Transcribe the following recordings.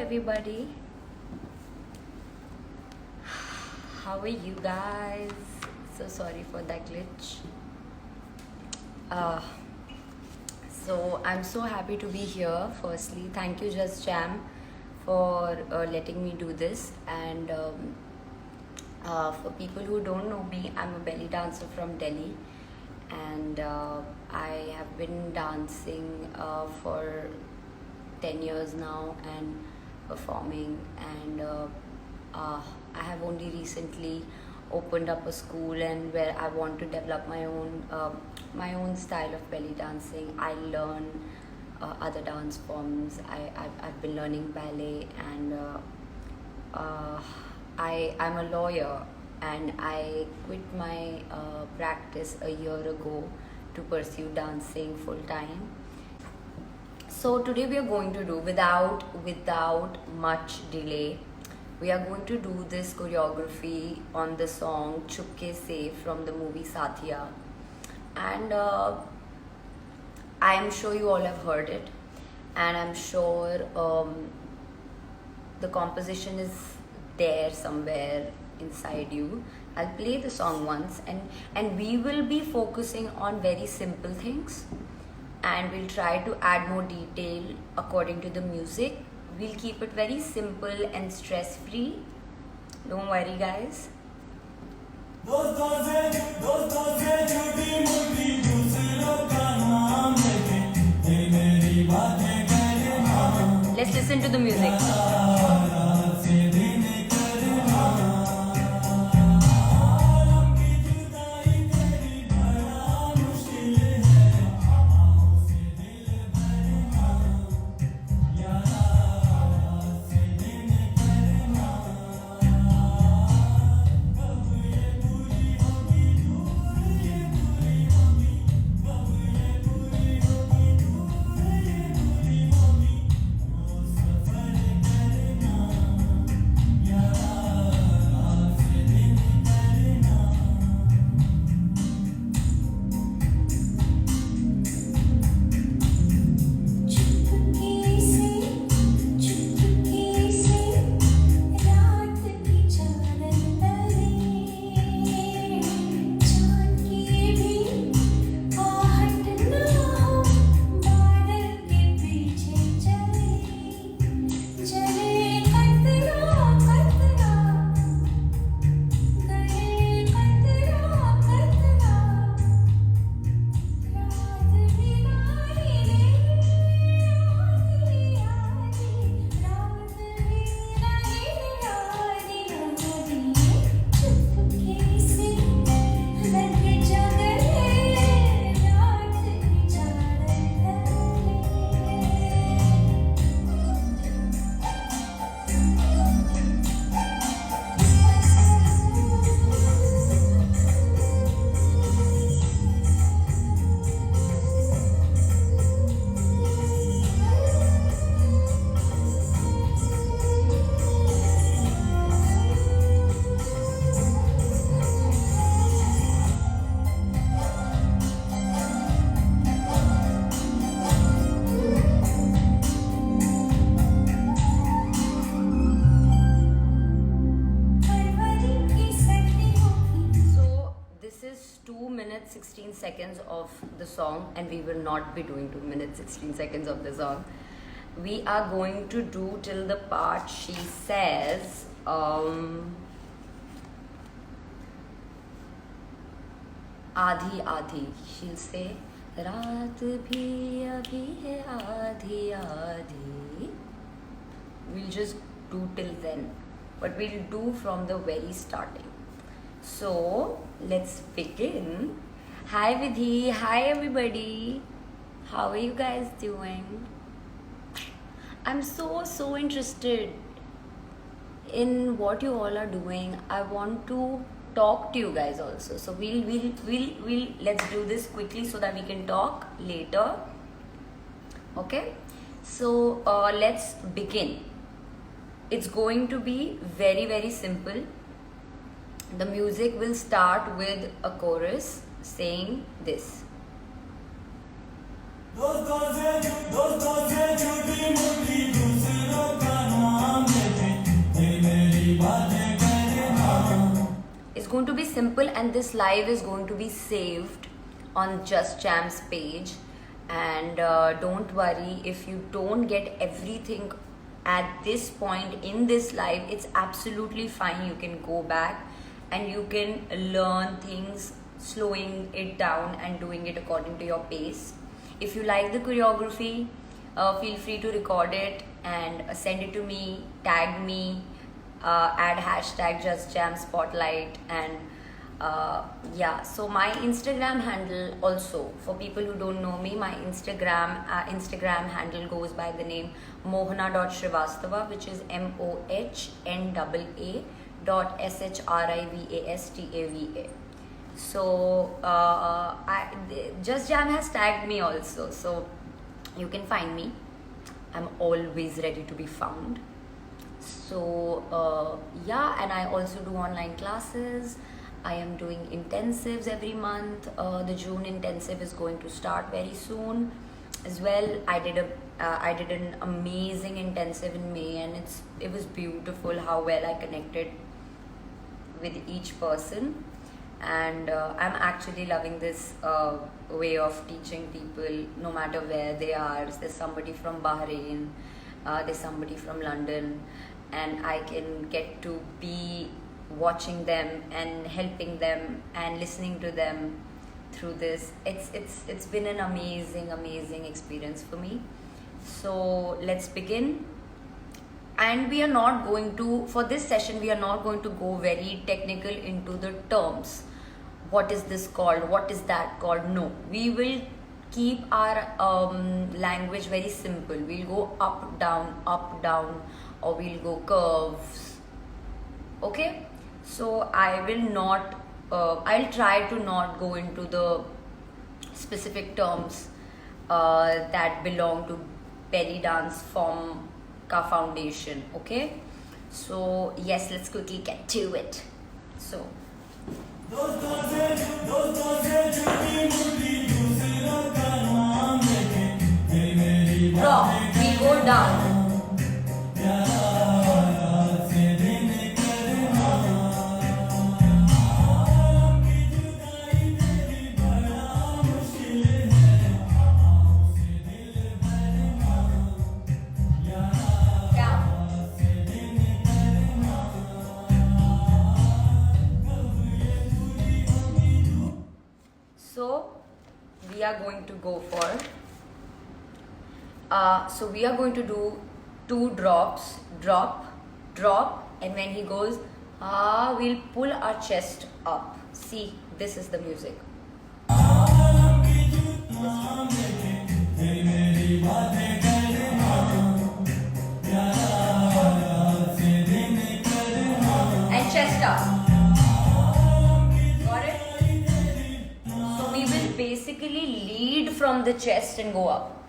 everybody. How are you guys? So sorry for that glitch. Uh, so I'm so happy to be here. Firstly, thank you Just Jam for letting me do this. And for people who don't know me, I'm a belly dancer from Delhi, and I have been dancing for 10 years now and performing, and I have only recently opened up a school and where I want to develop my own style of belly dancing. I learn other dance forms. I've been learning ballet, and I'm a lawyer, and I quit my practice a year ago to pursue dancing full time. So today we are going to do without much delay. We are going to do this choreography on the song Chupke Se from the movie Sathiya, and I am sure you all have heard it, and I'm sure the composition is there somewhere inside you. I'll play the song once, and we will be focusing on very simple things, and we'll try to add more detail according to the music. We'll keep it very simple and stress free. Don't worry guys. Let's listen to the music. This is 2 minutes 16 seconds of the song, and we will not be doing 2 minutes 16 seconds of the song. We are going to do till the part she says आधी आधी. She'll say रात भी अभी है आधी आधी. We'll just do till then, but we'll do from the very starting. So let's begin. Hi Vidhi, hi everybody. How are you guys doing? I'm so interested in what you all are doing. I want to talk to you guys also. So we'll let's do this quickly so that we can talk later. Okay? So let's begin. It's going to be very simple. The music will start with a chorus saying this. दोस्तों से झूठी मूठी दूसरों का नाम going to be simple, and this live is going to be saved on Just Jam's page. And don't worry if you don't get everything at this point in this live. It's absolutely fine. You can go back and you can learn things, slowing it down and doing it according to your pace. If you like the choreography, feel free to record it and send it to me, tag me, add hashtag Just Jam Spotlight. And yeah, so my Instagram handle also, for people who don't know me, my Instagram handle goes by the name mohana.shrivastava, which is MOHNAA.SHRIVASTAVA. So Just Jam has tagged me also, so you can find me. I'm always ready to be found. So yeah, and I also do online classes. I am doing intensives every month. The June intensive is going to start very soon as well. I did an amazing intensive in May, and it was beautiful how well I connected with each person. And I'm actually loving this way of teaching people, no matter where they are. There's somebody from Bahrain, there's somebody from London, and I can get to be watching them and helping them and listening to them through this. It's been an amazing experience for me. So let's begin. And we are not going to, for this session, we are not going to go very technical into the terms. What is this called? What is that called? No, we will keep our language very simple. We'll go up, down, or we'll go curves. Okay? So I will not, I'll try to not go into the specific terms that belong to belly dance form ka foundation. Okay? So yes, let's quickly get to it. So drop, we go down. So we are going to go for, so we are going to do 2 drops, drop, and when he goes, we'll pull our chest up. See, this is the music. And chest up. Basically lead from the chest and go up.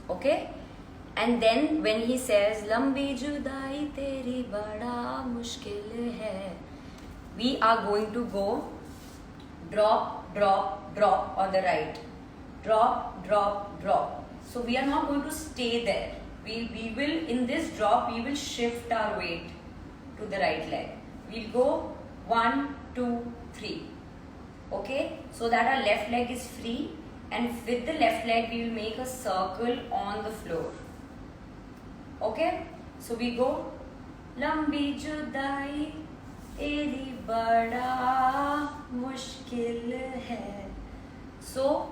Okay? And then when he says lambi judai teri bada mushkil hai, we are going to go drop on the right, drop. So we are not going to stay there. We will, in this drop, we will shift our weight to the right leg. We'll go 1, 2, 3. Okay, so that our left leg is free, and with the left leg we will make a circle on the floor. Okay, so we go lambi judai teri bada mushkil hai. So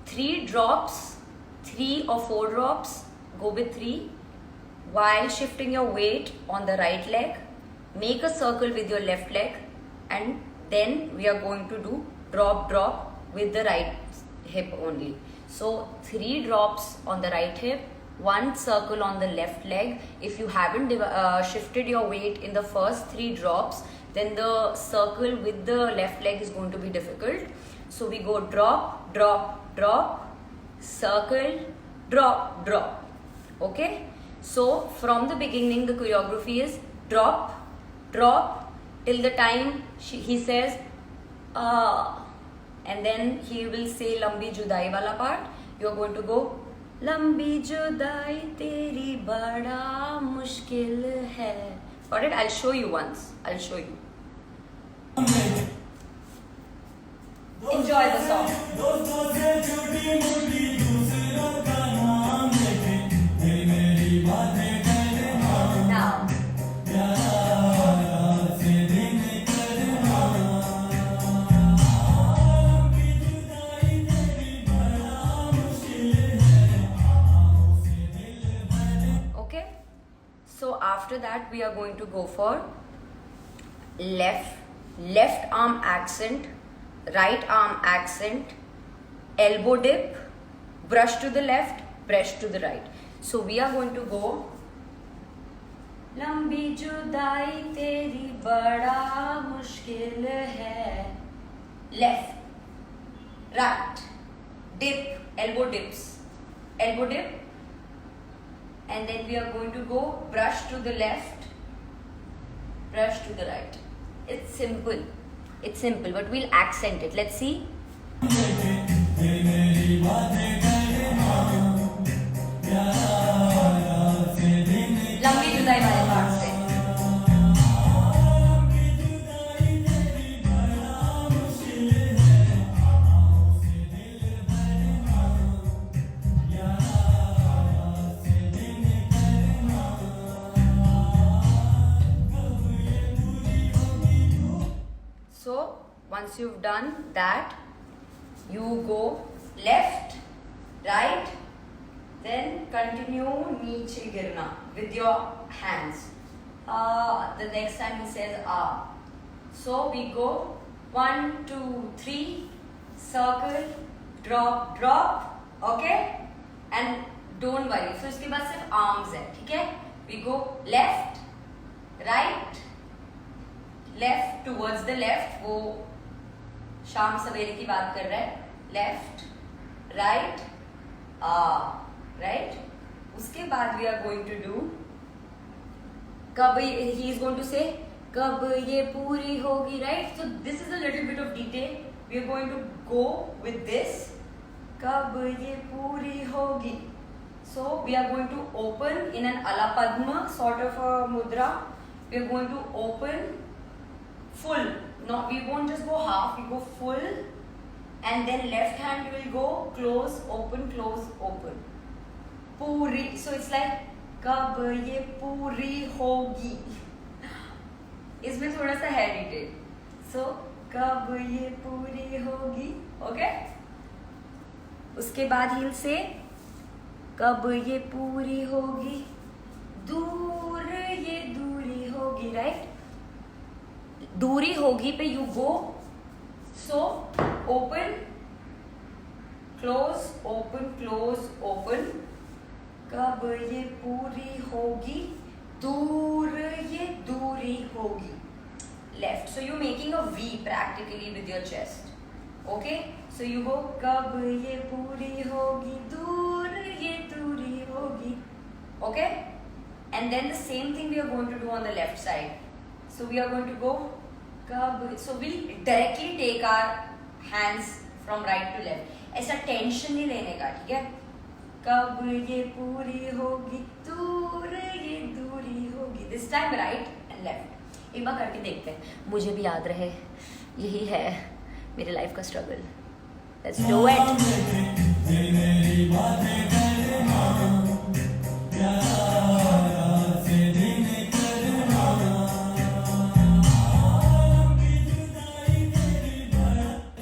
3 drops, 3 or 4 drops, go with 3, while shifting your weight on the right leg. Make a circle with your left leg, and then we are going to do drop with the right hip only. So 3 drops on the right hip, 1 circle on the left leg. If you haven't shifted your weight in the first 3 drops, then the circle with the left leg is going to be difficult. So we go drop, circle, drop. Okay? So from the beginning, the choreography is drop till the time he says and then he will say lambi judai wala part. You are going to go lambi judai teri bada mushkil hai. Got it? I'll show you once. enjoy the song. Now. Okay. So after that we are going to go for left arm accent, right arm accent, elbow dip, brush to the left, brush to the right. So we are going to go लंबी जुदाई तेरी बड़ा मुश्किल है, left, right, dip, elbow dip, and then we are going to go brush to the left, brush to the right. It's simple, but we'll accent it. Let's see. लंबी जुदाई वाले part से. So once you've done that, you go left, right, then continue नीचे गिरना with your hands. The next time he says ah. So we go 1, 2, 3, circle, drop, okay? And don't worry. So इसके बाद सिर्फ arms है, ठीक है? We go left, right, left towards the left. वो शाम सवेरे की बात कर रहा है. Left, right, right. उसके बाद we are going to do कब he is going to say कब ये पूरी होगी, right? So this is a little bit of detail. We are going to go with this कब ये पूरी होगी. So we are going to open in an ala padma sort of a mudra. We are going to open full. No, we won't just go half. We go full, and then left hand will go close, open, close, open. Puri. So it's like कब ये पूरी होगी. इसमें थोड़ा सा है detail. So कब ये पूरी होगी. Okay. उसके बाद he'll say कब ये पूरी होगी, दूर ये दूरी होगी, right? दूरी होगी पे you go. So open, close, open, close, open. कब ये पूरी होगी, दूर ये दूरी होगी. Left. So you're making a V practically with your chest. Okay? So you go कब ये पूरी होगी, दूर ये दूरी होगी. Okay? And then the same thing we are going to do on the left side. So we are going to go कब. So we'll directly take our hands from right to left. ऐसा tension नहीं लेने का, ठीक है? कब ये पूरी होगी, दूर ये दूरी होगी. This time right and left. एक बार करके देखते हैं, मुझे भी याद रहे. यही है मेरे लाइफ का स्ट्रगल. Let's do it.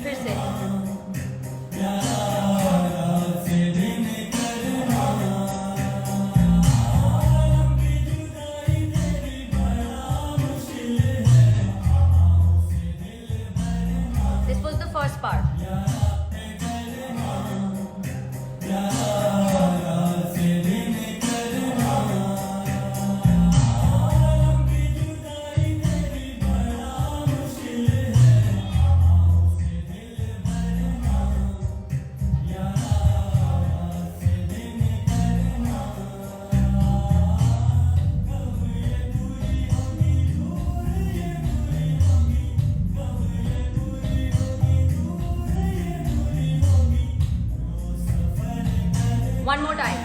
फिर से. This was the first part. One more time.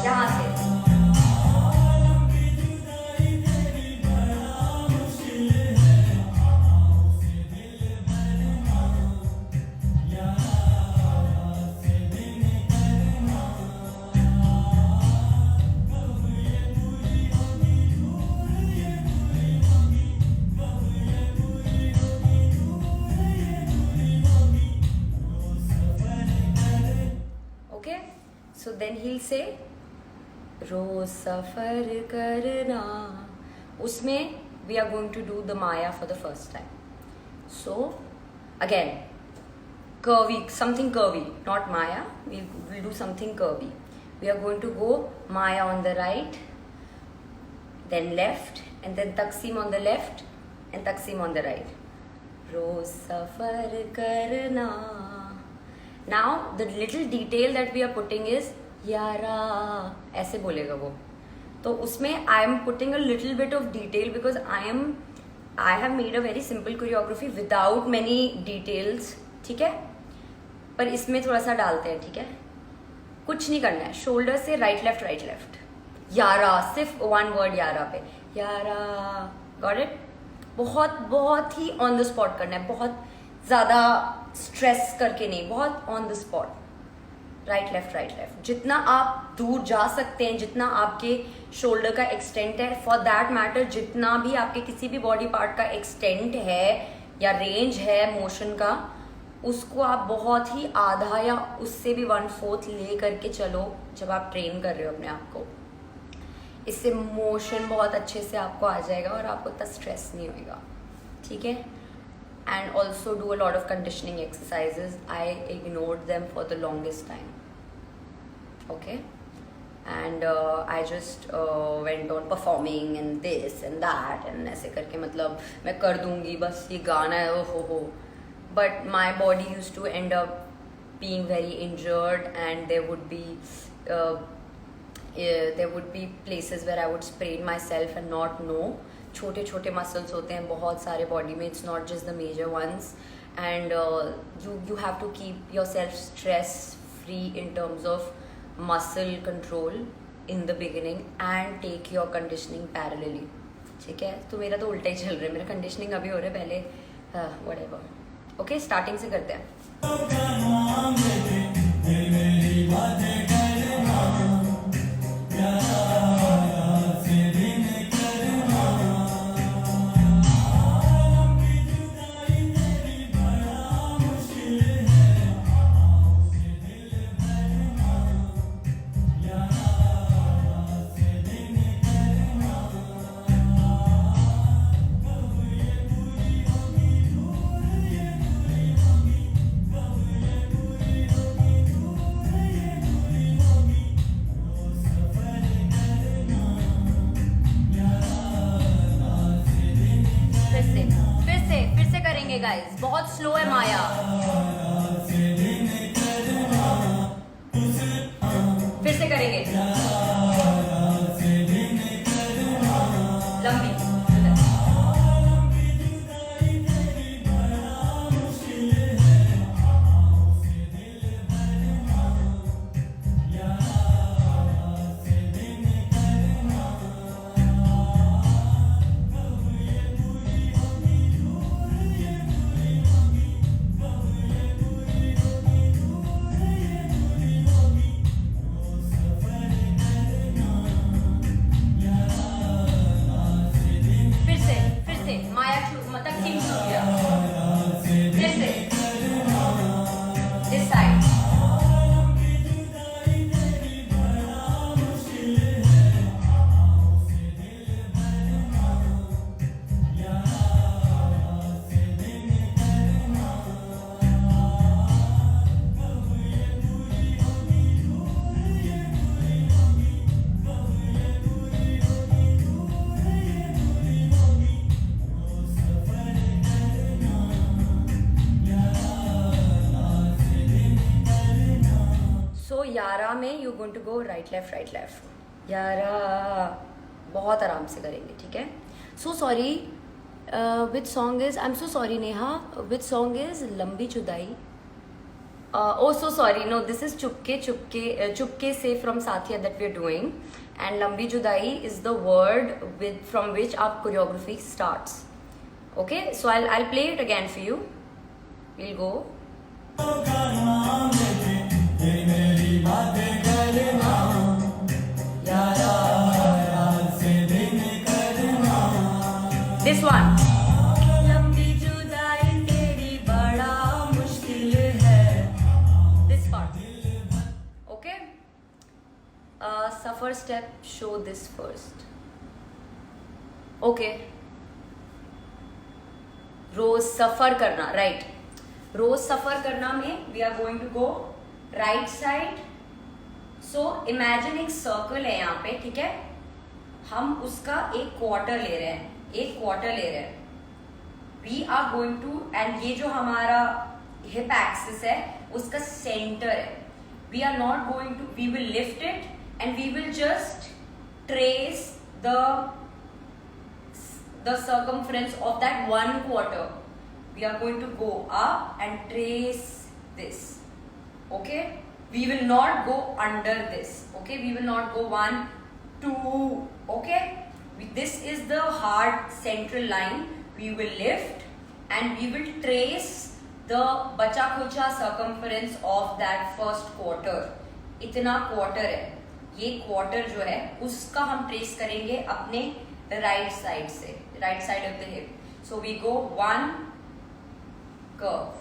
यहाँ से. then he'll say रोज सफर करना. उसमें we are going to do the Maya for the first time. So again, curvy, something curvy, not Maya. We'll do something curvy. We are going to go Maya on the right, then left, and then Taksim on the left and Taksim on the right. रोज सफर करना. Now the little detail that we are putting is यारा, ऐसे बोलेगा वो. तो उसमें I am putting a little bit of detail because I have made a very simple choreography without many details. ठीक है, पर इसमें थोड़ा सा डालते हैं. ठीक है, कुछ नहीं करना है. शोल्डर से राइट लेफ्ट. यारा, सिर्फ वन वर्ड यारा पे. यारा, गॉट इट. बहुत ही ऑन द स्पॉट करना है. बहुत ज़्यादा स्ट्रेस करके नहीं, बहुत on the spot. Right left. जितना आप दूर जा सकते हैं, जितना आपके शोल्डर का एक्सटेंट है, फॉर दैट मैटर जितना भी आपके किसी भी बॉडी पार्ट का एक्सटेंट है या रेंज है मोशन का, उसको आप बहुत ही आधा या उससे भी 1/4 ले करके चलो जब आप ट्रेन कर रहे हो अपने आप को. इससे मोशन बहुत अच्छे से आपको आ जाएगा और आपको इतना स्ट्रेस नहीं होएगा. ठीक है. And also do a lot of conditioning exercises. I ignored them for the longest time. Okay, and I just went on performing and this and that and ऐसे करके मतलब मैं कर दूंगी बस ये गाना है हो. But my body used to end up being very injured and there would be places where I would sprain myself and not know. छोटे मसल्स होते हैं बहुत सारे बॉडी में. It's not just the major ones. And you have to keep yourself stress free in terms of muscle control in the beginning and take your conditioning parallelly. ठीक है, तो मेरा तो उल्टा ही चल रहा है. मेरा कंडीशनिंग अभी हो रहा है, पहले व्हाटएवर. ओके, स्टार्टिंग से करते हैं. गाइस बहुत स्लो है माया. फिर से करेंगे लंबी. यारा में you going to go right left. यारा बहुत आराम से करेंगे. ठीक है. So sorry, which song is, I am so sorry Neha, which song is Lambi Judai. Oh so sorry, no, this is Chupke Se from Saathiya that we are doing. And Lambi Judai is the word with from which our choreography starts. Okay, so I'll play it again for you. We'll go. This one. लंबी जुदाई तेरी बड़ा मुश्किल है. This part. Okay. first step, show this first. Okay. रोज सफर करना, right. रोज सफर करना में we are going to go right side. So imagine एक सर्कल है यहाँ पे, ठीक है. हम उसका एक क्वार्टर ले रहे हैं. We are going to, and ये जो हमारा हिप एक्सिस है उसका सेंटर है. We are not going to, we will lift it and we will just trace the circumference of that one quarter. We are going to go up and trace this. Okay, we will not go under this. Okay, we will not go 1 2. Okay, this is the hard central line. We will lift and we will trace the bacha kucha circumference of that first quarter. इतना quarter है, ये quarter जो है उसका हम trace करेंगे अपने right side से, right side of the hip. So we go 1 curve,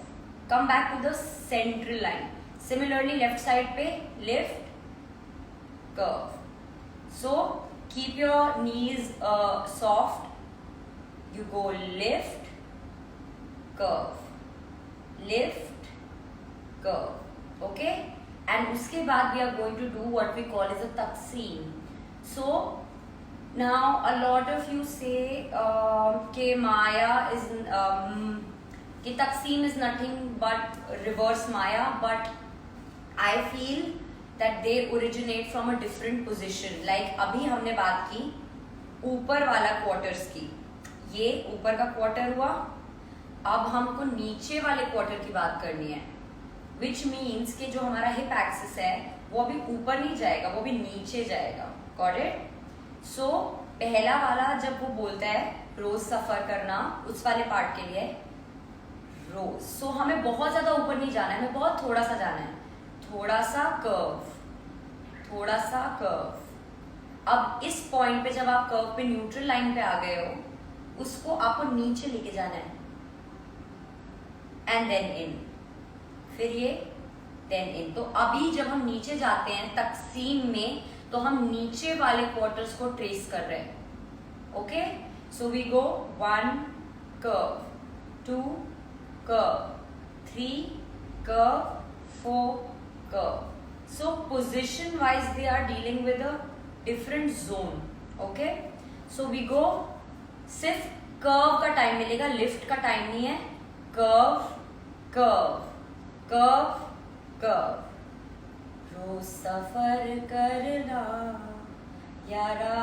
come back to the central line. Similarly left side पे lift, curve. So keep your knees soft. You go lift, curve, lift, curve. Okay, and उसके बाद we are going to do what we call as a taqseem. So now a lot of you say कि Maya is कि Taqseem is nothing but reverse Maya, but I feel that they originate from a different position. Like अभी हमने बात की ऊपर वाला quarters की, ये ऊपर का क्वार्टर हुआ. अब हमको नीचे वाले क्वार्टर की बात करनी है, which means कि जो हमारा हिप एक्सिस है वो अभी ऊपर नहीं जाएगा, वो भी नीचे जाएगा. Got it? सो पहला वाला जब वो बोलता है रोज सफर करना, उस वाले पार्ट के लिए रोज. सो हमें बहुत ज्यादा ऊपर नहीं जाना है, हमें बहुत थोड़ा सा जाना है. थोड़ा सा कर्व. अब इस पॉइंट पे जब आप कर्व पे न्यूट्रल लाइन पे आ गए हो, उसको आपको नीचे लेके जाना है एंड देन इन, फिर ये देन इन. तो अभी जब हम नीचे जाते हैं तकसीम में, तो हम नीचे वाले क्वार्टर्स को ट्रेस कर रहे हैं. Okay, so we go 1 curve, 2 curve, 3 curve, 4 curve. So position wise they are dealing with a different zone. Okay, so we go, सिर्फ कर्व का टाइम मिलेगा, लिफ्ट का टाइम नहीं है. Curve curve curve curve. रोज सफर करना यारा.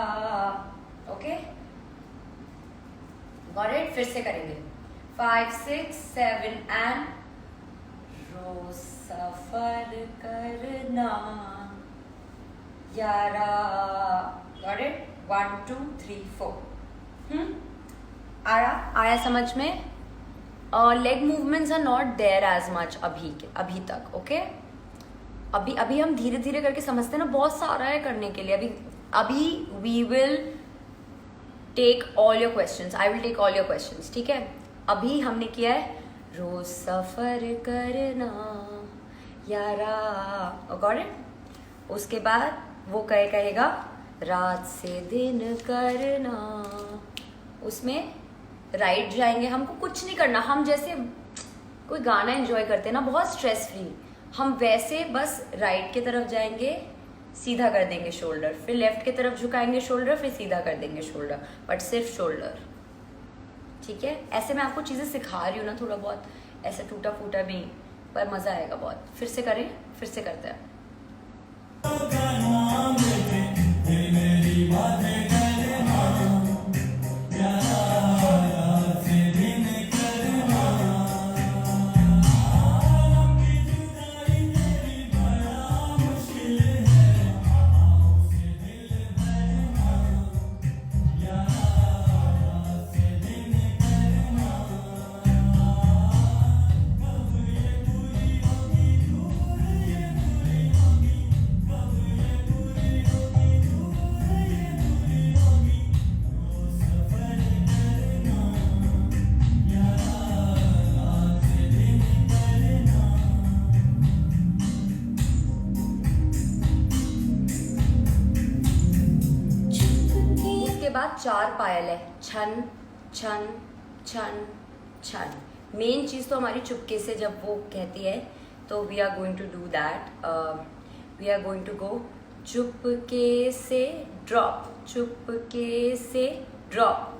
Okay, got it. फिर से करेंगे 5 6 7 एंड रोज सफर करना यारा. Got it. 1 2 3 4. आया समझ में? Leg movements are not there as much अभी तक. ओके, अभी हम धीरे धीरे करके समझते हैं ना, बहुत सारा है करने के लिए. अभी we will take all your questions, I will take all your questions. ठीक है, अभी हमने किया है रोज सफर करना यारा. Got it. उसके बाद वो कहेगा रात से दिन करना. उसमें राइट जाएंगे, हमको कुछ नहीं करना. हम जैसे कोई गाना एंजॉय करते हैं ना, बहुत स्ट्रेस फ्री, हम वैसे बस राइट की तरफ जाएंगे, सीधा कर देंगे शोल्डर, फिर लेफ्ट की तरफ झुकाएंगे शोल्डर, फिर सीधा कर देंगे शोल्डर, बट सिर्फ शोल्डर. ठीक है, ऐसे मैं आपको चीज़ें सिखा रही हूँ ना, थोड़ा बहुत ऐसे टूटा फूटा भी, पर मज़ा आएगा बहुत. फिर से करें, फिर से करते हैं. 4 पायल है, छन छन छन छन। मेन चीज़ तो हमारी चुपके से जब वो कहती है, तो we are going to do that. We are going to go चुपके से ड्रॉप, चुपके से ड्रॉप,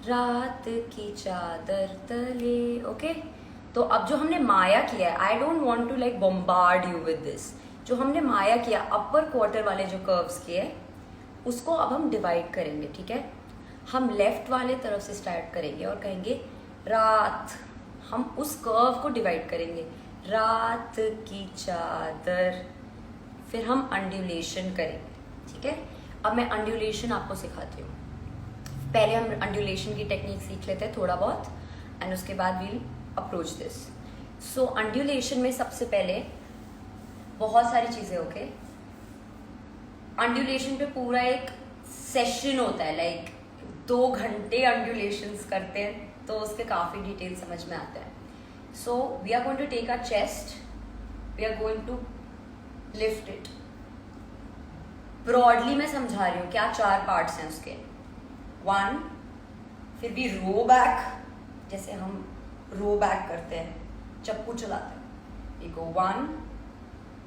रात की चादर तले। ओके, तो अब जो हमने माया किया है, I don't want to like bombard you with this, जो हमने माया किया अपर क्वार्टर वाले जो कर्व्स किए, उसको अब हम डिवाइड करेंगे। ठीक है, हम लेफ्ट वाले तरफ से स्टार्ट करेंगे और कहेंगे रात, हम उस कर्व को डिवाइड करेंगे, रात की चादर, फिर हम अंड्यूलेशन करेंगे। ठीक है, अब मैं अंड्यूलेशन आपको सिखाती हूँ। पहले हम अंड्यूलेशन की टेक्निक सीख लेते हैं थोड़ा बहुत, एंड उसके बाद वील अप्रोच दिस। सो अंड्यूलेशन में सबसे पहले बहुत सारी चीजें। ओके, अंड्यूलेशन पे पूरा एक सेशन होता है, लाइक 2 घंटे अंड्यूलेशंस करते हैं, तो उसके काफी डिटेल समझ में आते हैं। So we are going to take our chest, we are going to lift it. Broadly मैं समझा रही हूँ, क्या 4 पार्ट्स हैं उसके। 1, फिर भी रो बैक, जैसे हम रो बैक करते हैं, चप्पू चलाते हैं, ये गो 1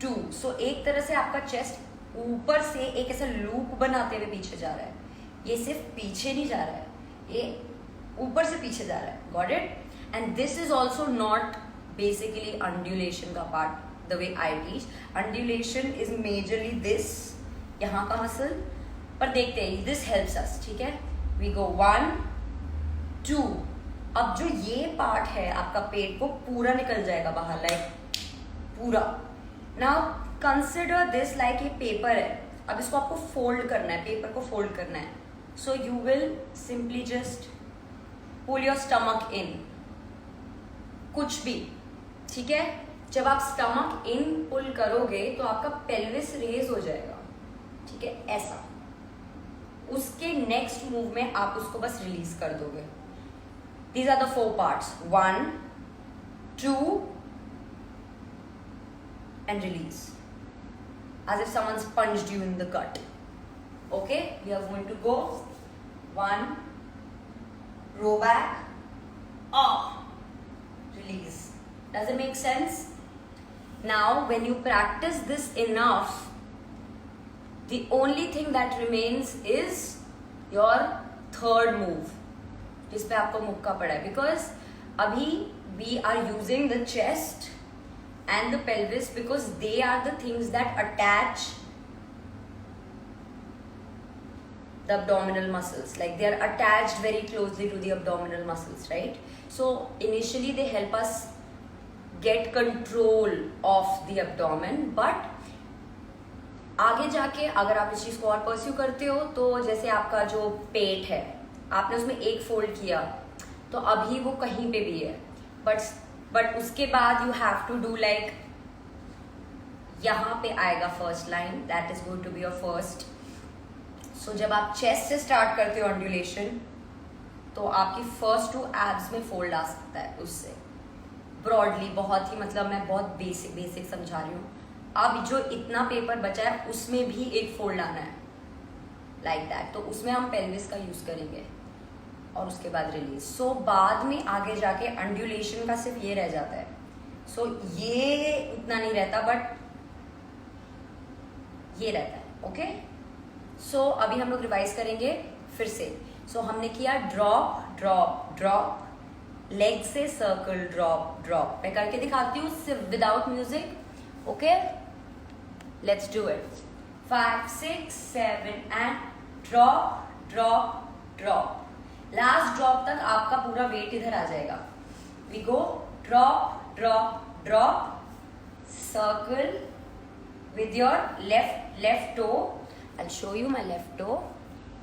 2। सो एक तरह से आपका चेस्ट ऊपर से एक ऐसा लूप बनाते हुए पीछे जा रहा है। ये सिर्फ पीछे नहीं जा रहा है, ये ऊपर से पीछे जा रहा है। Got it? And this is also not basically undulation का part the way I teach. Undulation is majorly this, यहाँ का मसल, पर देखते हैं दिस हेल्प्स अस। ठीक है, वी गो 1 2। अब जो ये पार्ट है आपका पेट, वो पूरा निकल जाएगा बाहर, लाइक पूरा। नाउ कंसिडर दिस लाइक ये पेपर है, अब इसको आपको फोल्ड करना है, पेपर को फोल्ड करना है। So you will simply just pull your stomach in, कुछ भी। ठीक है, जब आप स्टमक इन पुल करोगे तो आपका पेल्विस रेज हो जाएगा। ठीक है, ऐसा। उसके नेक्स्ट मूव में आप उसको बस रिलीज कर दोगे। These are the 4 parts, 1 2 and release, as if someone's punched you in the gut. Okay, we are going to go 1, row back, release. Does it make sense? Now when you practice this enough, the only thing that remains is your third move, जिस पे आपको मुक्का पड़ा है। Because अभी we are using the chest and the pelvis, because they are the things that attach the abdominal muscles, like they are attached very closely to the abdominal muscles, right? So initially they help us get control of the abdomen, but आगे जाके अगर आप इस चीज को और pursue करते हो, तो जैसे आपका जो पेट है, आपने उसमें एक फोल्ड किया, तो अभी वो कहीं पे भी है, बट उसके बाद you have to do like, यहाँ पे आएगा first line, that is going to be your first. So जब आप चेस्ट से स्टार्ट करते हो अंड्यूलेशन, तो आपकी फर्स्ट 2 एब्स में फोल्ड आ सकता है उससे। ब्रॉडली, बहुत ही, मतलब मैं बहुत बेसिक समझा रही हूँ। अब जो इतना पेपर बचा है उसमें भी एक फोल्ड आना है, लाइक दैट। तो उसमें हम पेल्विस का यूज करेंगे और उसके बाद रिलीज। सो बाद में आगे जाके अंड्यूलेशन का सिर्फ ये रह जाता है। सो ये उतना नहीं रहता, बट ये रहता है। ओके, सो अभी हम लोग रिवाइज करेंगे फिर से। सो हमने किया ड्रॉप ड्रॉप ड्रॉप, लेग से सर्कल ड्रॉप ड्रॉप। मैं करके दिखाती हूँ सिर्फ without music. Okay, let's do it. 5 6 7 and drop drop drop. Last drop तक आपका पूरा वेट इधर आ जाएगा। We go drop drop drop, circle with your left toe. I'll show you my left toe.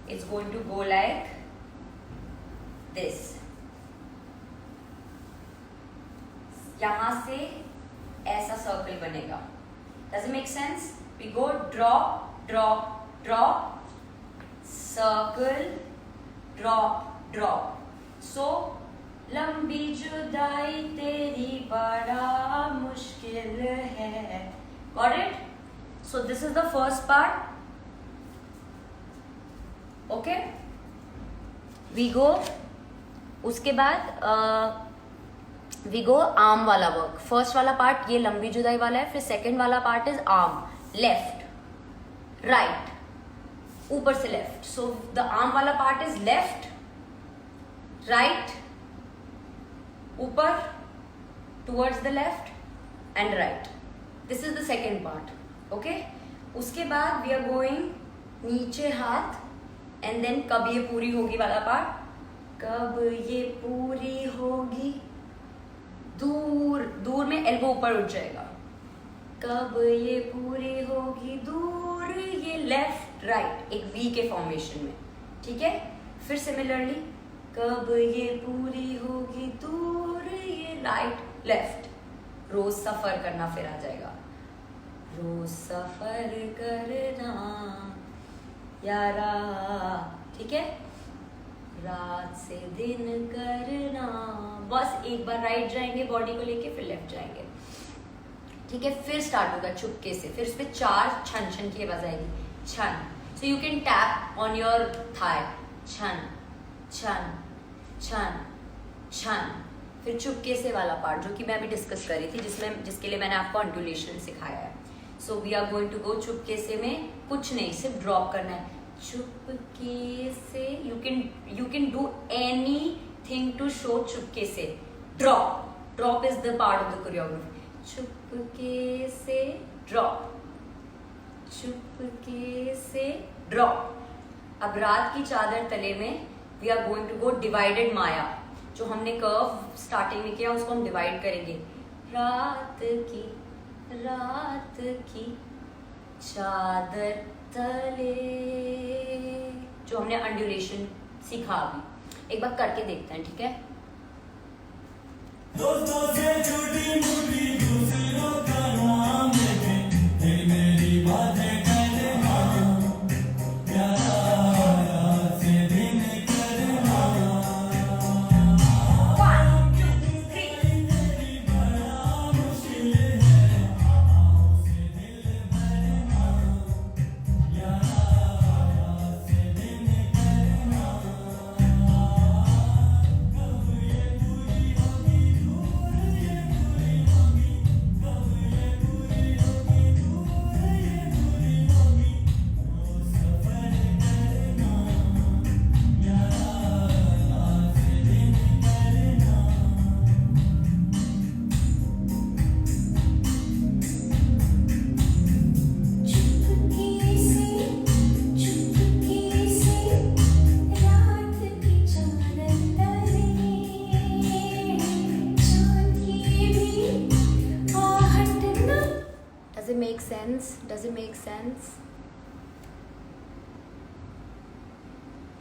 It's going to go like this. यहाँ से ऐसा circle बनेगा। Does it make sense? We go drop, drop, drop, circle, drop, drop. So लंबी जुदाई तेरी बड़ा मुश्किल है. Got it? So this is the first part. Okay? We go, उसके बाद वी गो आर्म वाला वर्क. फर्स्ट वाला पार्ट ये लंबी जुदाई वाला है, फिर सेकंड वाला part is arm, left right, ऊपर से लेफ्ट. सो द आर्म वाला पार्ट इज लेफ्ट राइट ऊपर towards the left and right. This is the second part. Okay, उसके बाद वी आर गोइंग नीचे हाथ एंड देन कब ये पूरी होगी वाला पार्ट. कब ये पूरी होगी, दूर दूर में एल्बो ऊपर उठ जाएगा. कब ये पूरी होगी दूर, ये लेफ्ट राइट एक वी के फॉर्मेशन में. ठीक है, फिर सिमिलरली कब ये पूरी होगी दूर, ये राइट लेफ्ट. रोज सफर करना फिर आ जाएगा. रोज सफर करना यारा. ठीक है, रात से दिन करना. बस एक बार राइट जाएंगे बॉडी को लेके, फिर लेफ्ट जाएंगे. ठीक है, फिर स्टार्ट होगा चुपके से. फिर उस पर 4 छन छन की आवाज आएगी. छन. So you can tap on your thigh. छन छन छन छन. फिर चुपके से वाला पार्ट जो कि मैं अभी डिस्कस कर रही थी, जिसके लिए मैंने आपको अंडुलेशन सिखाया है. So we are going to go चुपके से में कुछ नहीं, सिर्फ ड्रॉप करना है. चुपके से you can do anything to show चुपके से. Drop is the part of the choreography. चुपके से ड्रॉप, चुपके से ड्रॉप. अब रात की चादर तले में we are going to go divided माया. जो हमने कर्व स्टार्टिंग में किया उसको हम डिवाइड करेंगे. रात की चादर तले, जो हमने अंडुलेशन सीखा अभी. एक बार करके देखते हैं. ठीक है, दोस्तों से झूठी मूठी दूसरों का नाम लेके फिर मेरी बातें करना, प्यार से दिन करना. 1 2 3 बड़ा मुश्किल है उसे दिल भरना, प्यार से दिन करना. कब ये पूरी होगी दूर, ये पूरी होगी. कब ये पूरी होगी दूर, ये पूरी होगी. वो सफर करना, प्यार से दिन करना. चुपके से रात की चादर तले, चांद की भी आहट न. Does it make sense? Does it make sense?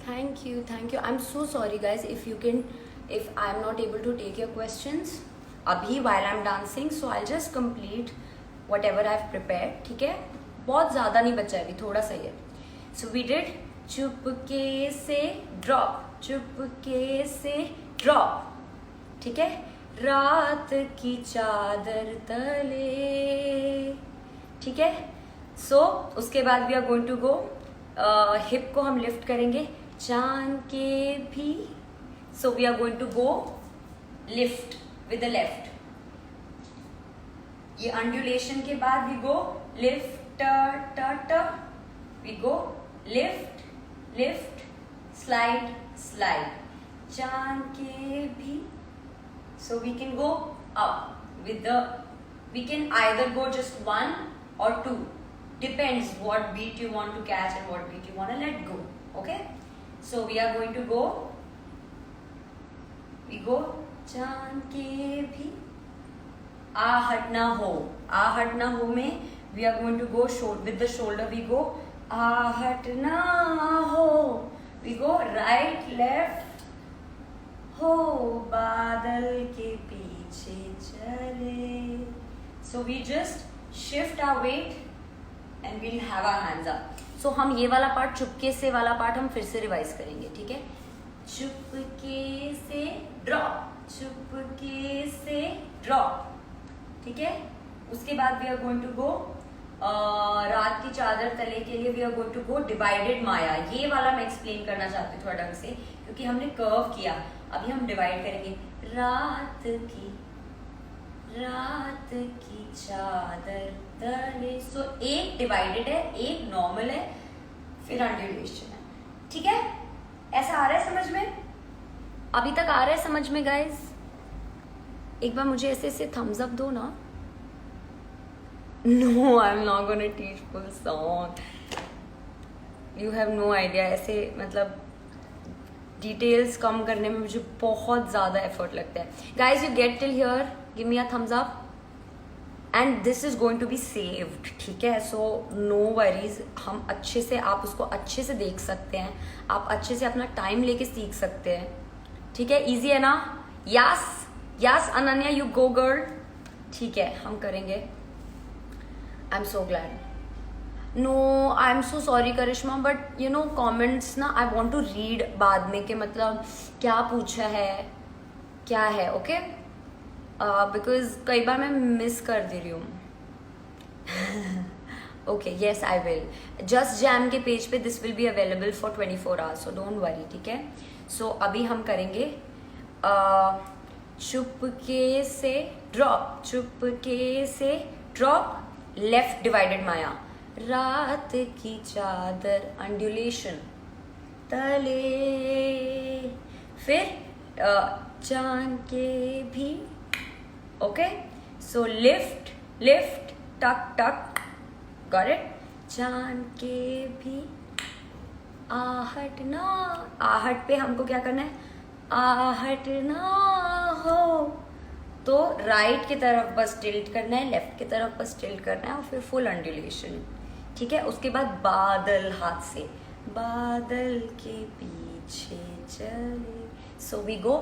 Thank you. I'm so sorry guys if I'm not able to take your questions abhi while I'm dancing, so I'll just complete whatever I've prepared. ठीक है, बहुत ज़्यादा नहीं बचा है, अभी थोड़ा सा ही है. So we did चुपके से drop, चुपके से drop. ठीक है, रात की चादर तले. ठीक है, सो उसके बाद we are going to go, hip को हम लिफ्ट करेंगे. चांद के भी, so we are going to go lift with the left. ये अंडुलेशन के बाद वी गो लिफ्ट ट, we go lift lift slide slide. चांद के भी, so we can go up with the, we can either go just 1 or 2, depends what beat you want to catch and what beat you want to let go. Okay, so we are going to go, we go चांद के भी. आहट ना हो में we are going to go with the shoulder. We go आहट ना हो, we go right left हो, बादल के पीछे चले. So we just shift our weight and we'll have our hands up. So हम ये वाला पार्ट, चुपके से वाला पार्ट हम फिर से रिवाइज करेंगे. ठीक है, चुपके से ड्रॉप, चुपके से ड्रॉप. ठीक है, उसके बाद we are going to go रात की चादर तले के लिए we are going to go divided माया. ये वाला मैं एक्सप्लेन करना चाहती हूँ थोड़ा ढंग से क्योंकि हमने कर्व किया। अभी हम डिवाइड करेंगे। रात की चादर तले। सो एक डिवाइडेड है, एक नॉर्मल है, फिर अंडुलेशन है। ठीक है, ऐसा आ रहा है समझ में? अभी तक आ रहा है समझ में गाइस? एक बार मुझे ऐसे ऐसे थम्स अप दो ना। No, I am not gonna teach full song, you have no idea. ऐसे मतलब डिटेल्स कम करने में मुझे बहुत ज़्यादा एफर्ट लगता है। Guys, you get till here, give me a thumbs up and this is going to be saved. ठीक है, सो नो वरीज, हम अच्छे से, आप उसको अच्छे से देख सकते हैं, आप अच्छे से अपना टाइम लेके सीख सकते हैं। ठीक है, इजी है ना? Yes yes Ananya, you go girl. ठीक है, हम करेंगे। I am so glad. No, I am so sorry Karishma, but you know comments ना आई वॉन्ट टू रीड बाद में, के मतलब क्या पूछा है क्या है। ओके, बिकॉज कई बार मैं मिस कर दे रही हूँ। Okay, yes I will. Just jam के पेज पे this will be available for 24 hours, so don't worry. ठीक है, सो अभी हम करेंगे चुपके से ड्रॉप, चुपके से ड्रॉप, लेफ्ट डिवाइडेड माया, रात की चादर, अंडुलेशन तले, फिर चांद के भी। ओके, सो लिफ्ट लिफ्ट टक टक, गॉट इट। चांद के भी आहट ना, आहट पे हमको क्या करना है? आहट ना हो, तो राइट की तरफ बस टिल्ट करना है, लेफ्ट की तरफ बस टिल्ट करना है, और फिर फुल अंडुलेशन। ठीक है, उसके बाद बादल, हाथ से बादल के पीछे चले। सो वी गो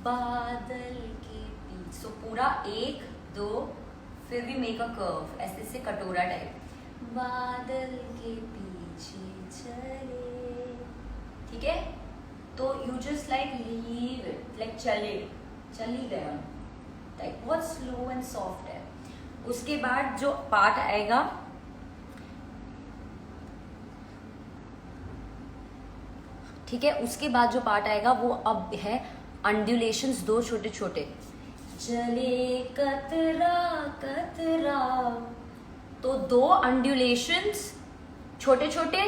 बादल के पीछे। सो पूरा 1 2, फिर वी मेक अ कर्व, ऐसे से कटोरा टाइप। बादल के पीछे चले। ठीक है, तो you just like leave it, like चली गया, लाइक बहुत स्लो एंड सॉफ्ट है। उसके बाद जो पार्ट आएगा, ठीक है, उसके बाद जो पार्ट आएगा वो अब है अंडुलेशंस, 2 छोटे छोटे। चले कतरा कतरा, तो 2 अंडुलेशंस छोटे छोटे,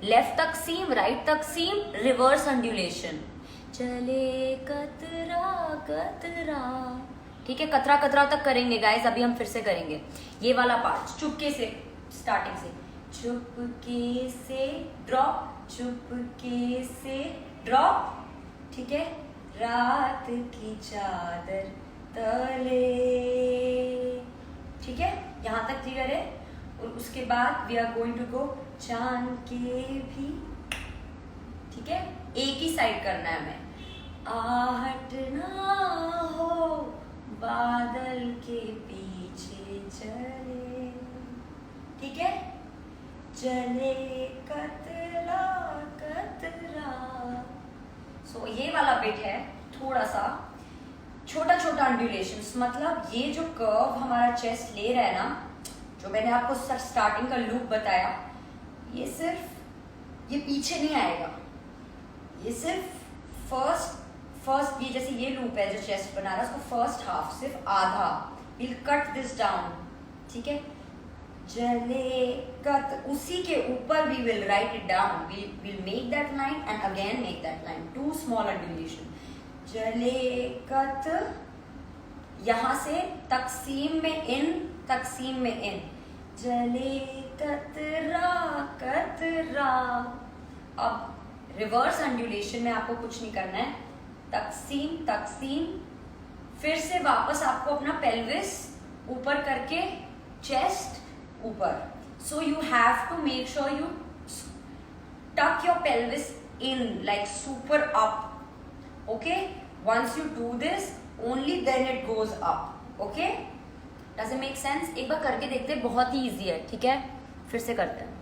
लेफ्ट तक सीम, राइट तक सीम, रिवर्स अंडुलेशन। चले कतरा कतरा। ठीक है, कतरा कतरा तक करेंगे गाइस। अभी हम फिर से करेंगे ये वाला पार्ट चुपके से, स्टार्टिंग से। चुपके से ड्रॉप, चुपके से ड्रॉप। ठीक है, रात की चादर तले। ठीक है, यहां तक क्लियर है? और उसके बाद we are going to go चांद के भी। ठीक है, एक ही साइड करना है हमें। आहट ना हो, बादल के पीछे चले। ठीक है, चले कतरा कतरा। सो ये वाला बिट है थोड़ा सा छोटा छोटा अंडुलेशंस, मतलब ये जो कर्व हमारा चेस्ट ले रहा है ना, जो मैंने आपको स्टार्टिंग का लूप बताया, ये सिर्फ ये पीछे नहीं आएगा, ये सिर्फ फर्स्ट ये जैसे ये लूप है जो चेस्ट बना रहा है, उसको फर्स्ट हाफ सिर्फ आधा, विल कट दिस डाउन। ठीक है, जले कत, उसी के ऊपर we will write it down, will make that line and again make that line, 2 small undulation. जले कत, यहां से तकसीम में इन, तकसीम में इन, जले कतरा कतरा। अब रिवर्स अंडुलेशन में आपको कुछ नहीं करना है, तकसीम तकसीम, फिर से वापस आपको अपना पेल्विस ऊपर करके चेस्ट ऊपर। So you have to make sure you tuck your pelvis in, like super up. Okay, once you do this only then it goes up. Okay, does it make sense? एक बार करके देखते हैं, बहुत ही easy है। ठीक है, फिर से करते हैं।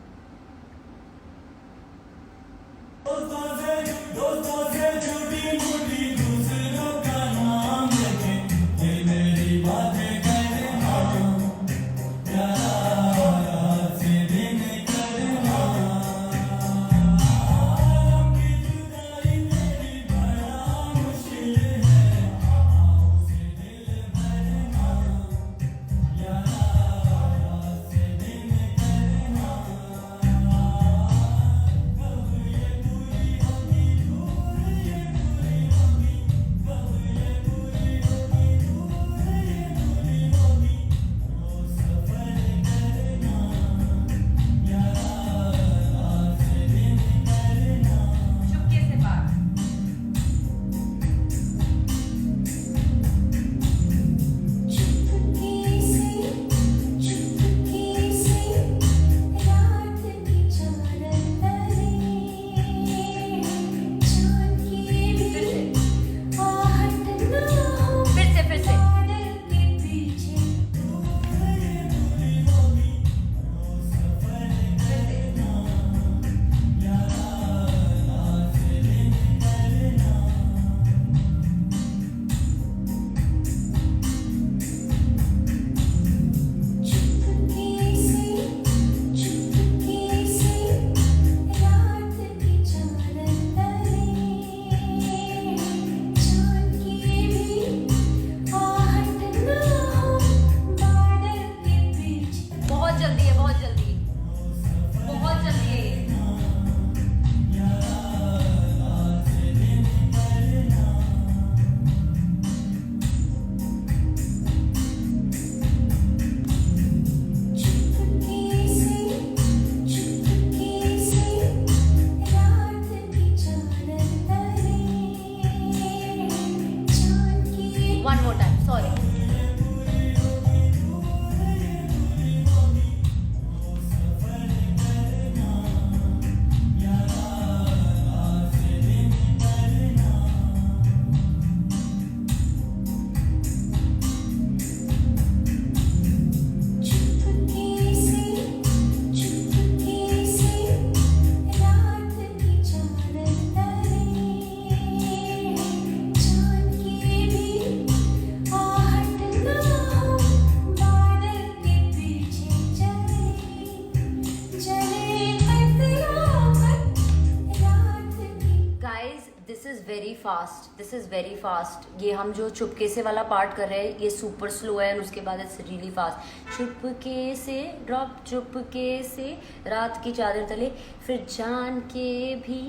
Very fast, this is very fast. ये हम जो चुपके से वाला पार्ट कर रहे हैं ये सुपर स्लो है, और उसके बाद इट्स रियली फास्ट। चुपके से ड्रॉप, चुपके से रात की चादर तले, फिर जान के भी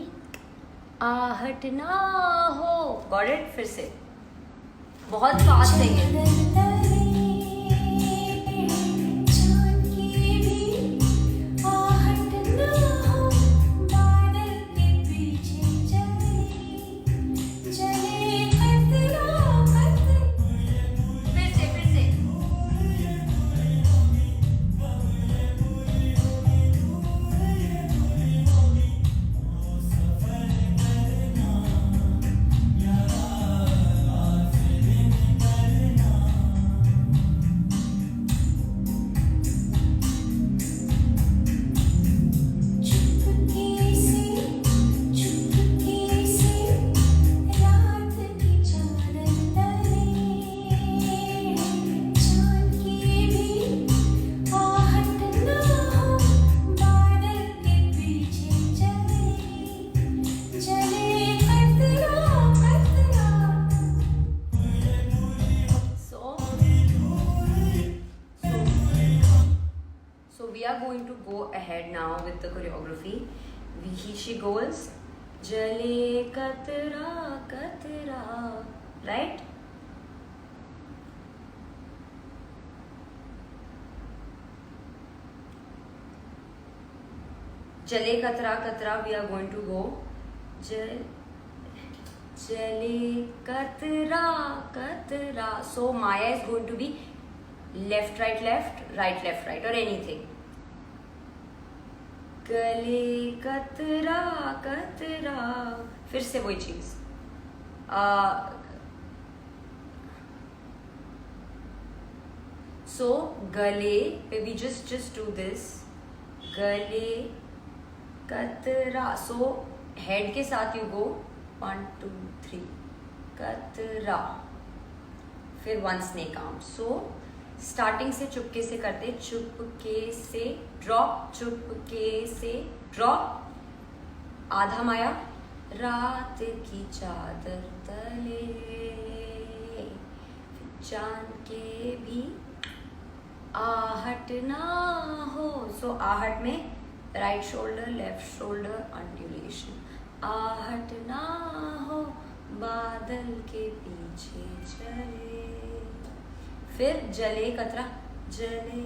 आहट ना हो। Got it? फिर से बहुत फास्ट है ये। We are going to go ahead now with the choreography. She goes jale katra katra, right? Jale katra katra, we are going to go jale katra katra. So Maya is going to be left right left, right left right, or anything. गले कतरा कतरा, फिर से वही चीज। सो गले पे we just do this, गले कतरा। सो हेड के साथ यू गो 1 2 3 कतरा, फिर 1 स्नेक आर्म। सो स्टार्टिंग से चुपके से करते, चुपके से ड्रॉप, चुपके से ड्रॉप, आधा माया, रात की चादर तले, जान के भी आहट ना हो। सो आहट में right shoulder left shoulder undulation, आहट ना हो बादल के पीछे चले। फिर जले कतरा, जले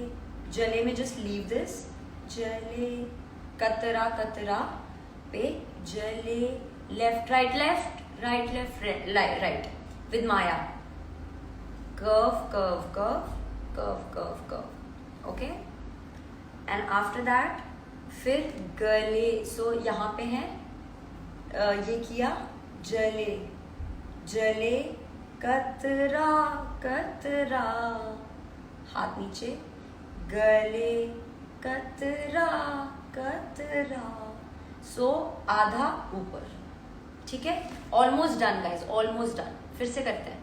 जले में जस्ट लीव दिस, जले कतरा कतरा पे जले left right left right left right with Maya, curve curve curve curve curve curve, okay. And after that फिर गले, सो यहाँ पे है ये किया जले जले कतरा कतरा, हाथ नीचे, गले कतरा कतरा। सो आधा ऊपर, ठीक है। Almost done guys, almost done. फिर से करते हैं।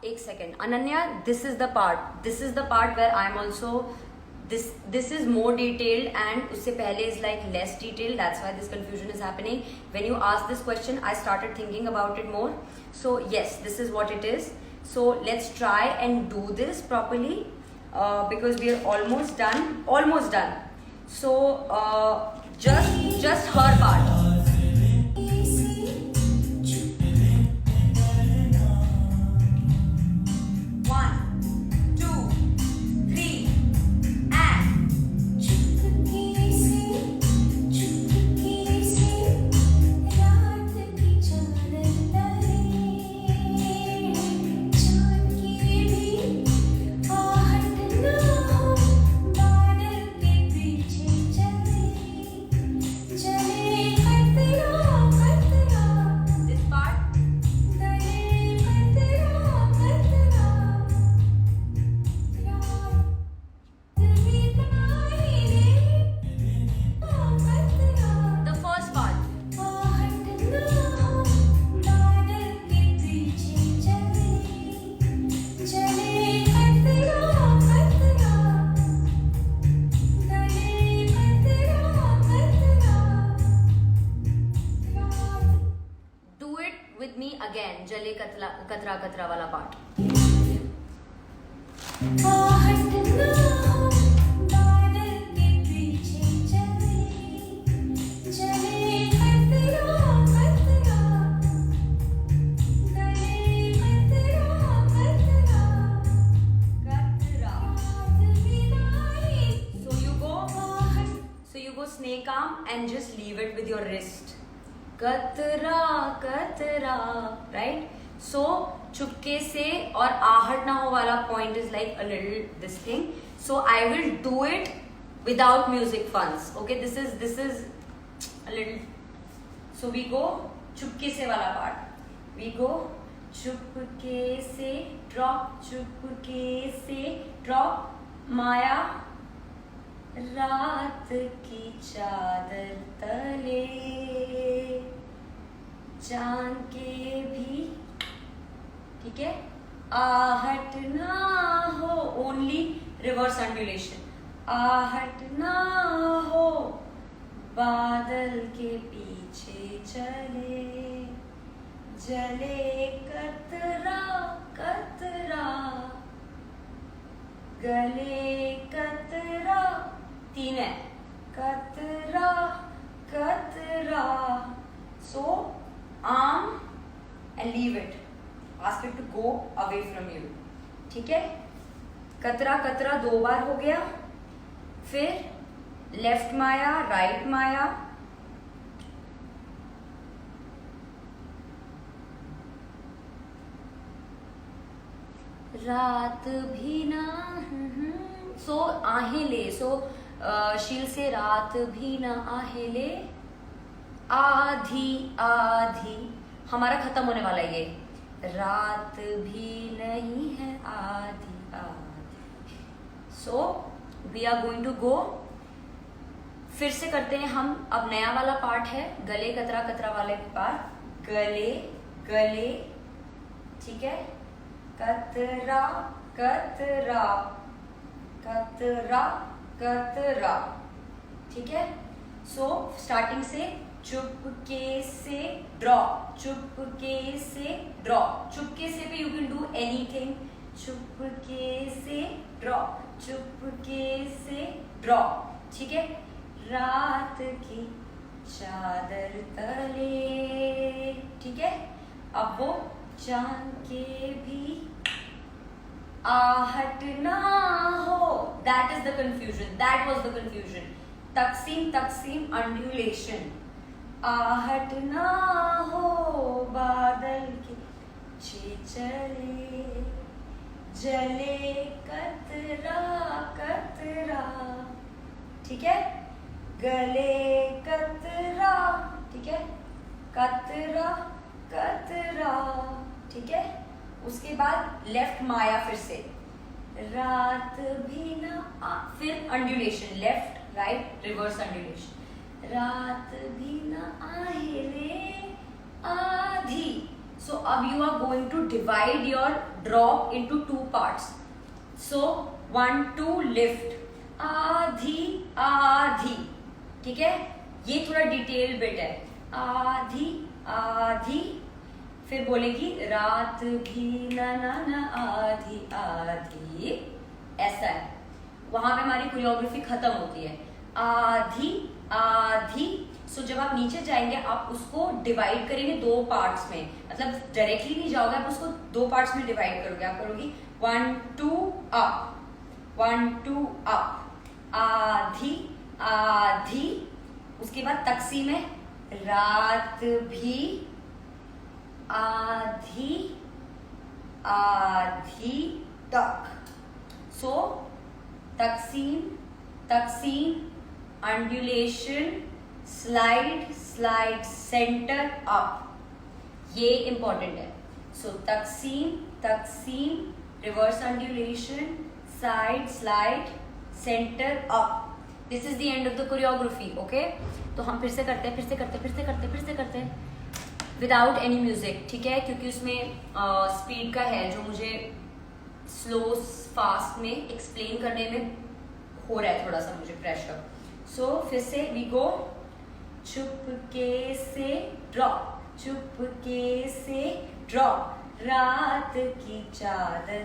एक second Ananya, this is the part where I'm also this is more detailed and उससे पहले is like less detailed. That's why this confusion is happening. When you asked this question, I started thinking about it more. So yes, this is what it is. So let's try and do this properly because we are almost done. So just her part. जले कतरा कतरा वाला part. So you go snake arm and just leave it with your wrist. कतरा कतरा, right? So चुपके से और आहट ना हो वाला point is like a little this thing. So I will do it without music funds. Okay, this is a little. So we go चुपके से वाला part. We go चुपके से drop, चुपके से drop. माया रात की चादर तले चांद के भी, ठीक है. आहट ना हो, ओनली रिवर्स अंडुलेशन. आहट ना हो बादल के पीछे चले, जले कतरा कतरा, गले कतरा. 3 है. कतरा कतरा. So arm and leave it. Ask it to go away from you. ठीक है. कतरा कतरा 2 बार हो गया. फिर लेफ्ट माया, राइट माया. रात भी ना. सो आहें ले. सो शील से रात भी ना आहें ले. आधी आधी हमारा खत्म होने वाला है ये. रात भी नहीं है आधी आधी. So we are going to go. फिर से करते हैं हम. अब नया वाला पार्ट है गले कतरा कतरा वाले पार्ट. गले गले, ठीक है. कतरा कतरा कतरा कतरा, ठीक है. सो स्टार्टिंग से चुपके से ड्रॉप, चुपके से ड्रॉप. चुपके से भी यू कैन डू एनीथिंग. चुपके से ड्रॉप, चुपके से ड्रॉप, ठीक है. रात की चादर तले, ठीक है. अब वो चांद के भी आहट ना हो. That is the confusion. That was the confusion. तकसीम तकसीम अंडुलेशन. आहट ना हो बादल के पीछे चले, जले कतरा कतरा, ठीक है. गले कतरा, ठीक है. कतरा कतरा, ठीक है. उसके बाद लेफ्ट माया. फिर से रात भी ना. फिर undulation, left right reverse undulation. रात भी ना आहे रे आधी. So अब you are going to divide your drop into two parts. So 1 2 lift, आधी आधी, ठीक है, ये थोड़ा डिटेल बिट है, आधी आधी, फिर बोलेगी रात भी ना ना ना आधी आधी, ऐसा है, वहां पे हमारी कोरियोग्राफी खत्म होती है, आधी आधी। सो जब आप नीचे जाएंगे आप उसको डिवाइड करेंगे दो पार्ट्स में, मतलब डायरेक्टली नहीं जाओगे, आप उसको दो पार्ट्स में डिवाइड करोगे, आप करोगी 1 2 अप, 1 2 अप, आधी आधी, उसके बाद तकसीम है रात भी आधी आधी तक। सो तकसीम तकसीम, undulation, slide slide, centre up, ये इंपॉर्टेंट है। सो तकसीम तकसीम, reverse undulation, side slide, centre up. This is the end of the choreography. Okay, तो हम फिर से करते हैं, फिर से करते हैं, फिर से करते हैं, फिर से करते हैं विदाउट एनी म्यूजिक, ठीक है, क्योंकि उसमें स्पीड का है जो मुझे स्लो फास्ट में एक्सप्लेन करने में हो रहा है थोड़ा सा मुझे प्रेशर। सो फिर से वी गो, चुपके से ड्रॉप, चुपके से ड्रॉप, रात की चादर,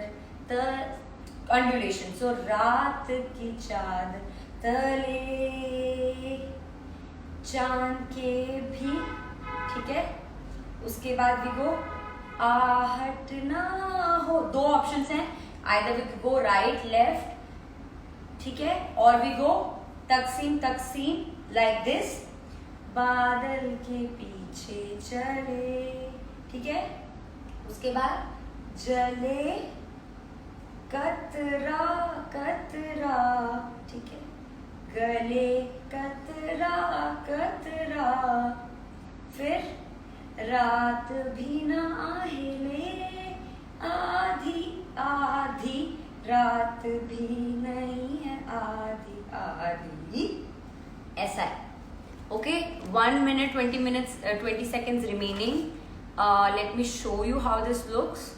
अंडुलेशन। सो रात की चादर तले चांद के भी, ठीक है, उसके बाद वी गो, आहट ना हो, दो ऑप्शंस हैं, either we go right left, ठीक है, और वी गो तकसीम तकसीम लाइक दिस, बादल के पीछे चले, ठीक है, उसके बाद जले कतरा कतरा, ठीक है, गले कतरा कतरा, फिर रात भी ना अहिले, आधी आधी, रात भी नहीं है आधी आधी, ऐसा है। Okay, 1 minute 20 seconds remaining. Let me show you how this looks.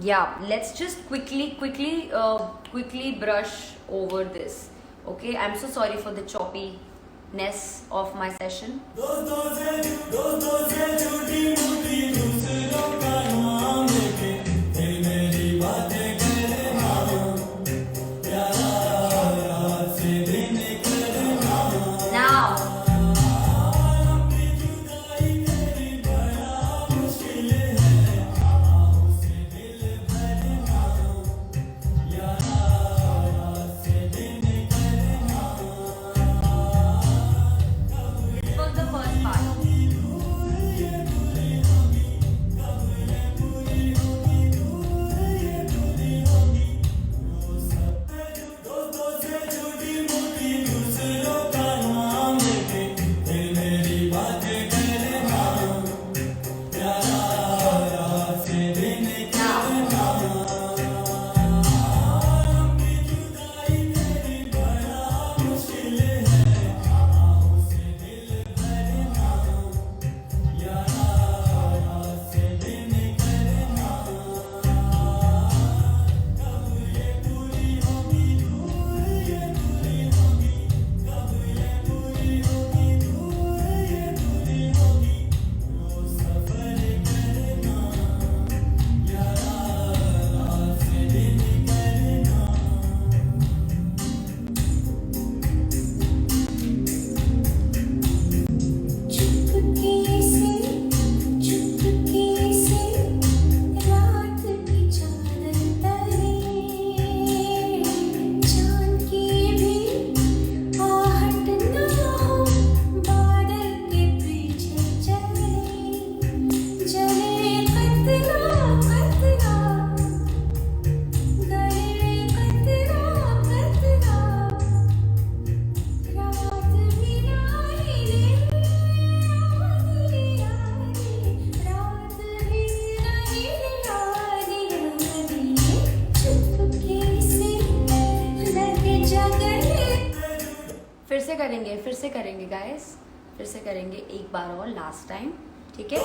Yeah, let's just quickly brush over this. Okay, I'm so sorry for the choppiness of my session. फिर से करेंगे गाइस, फिर से करेंगे एक बार और, लास्ट टाइम, ठीक है?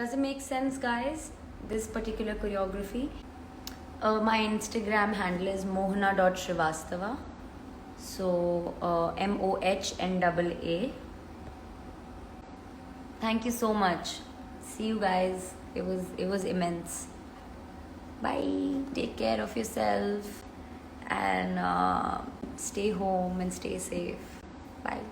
Does it make sense, guys? This particular choreography. My Instagram handle is mohna.shrivastava. So MOHNAA. Thank you so much. See you guys. It was immense. Bye. Take care of yourself and stay home and stay safe. Bye.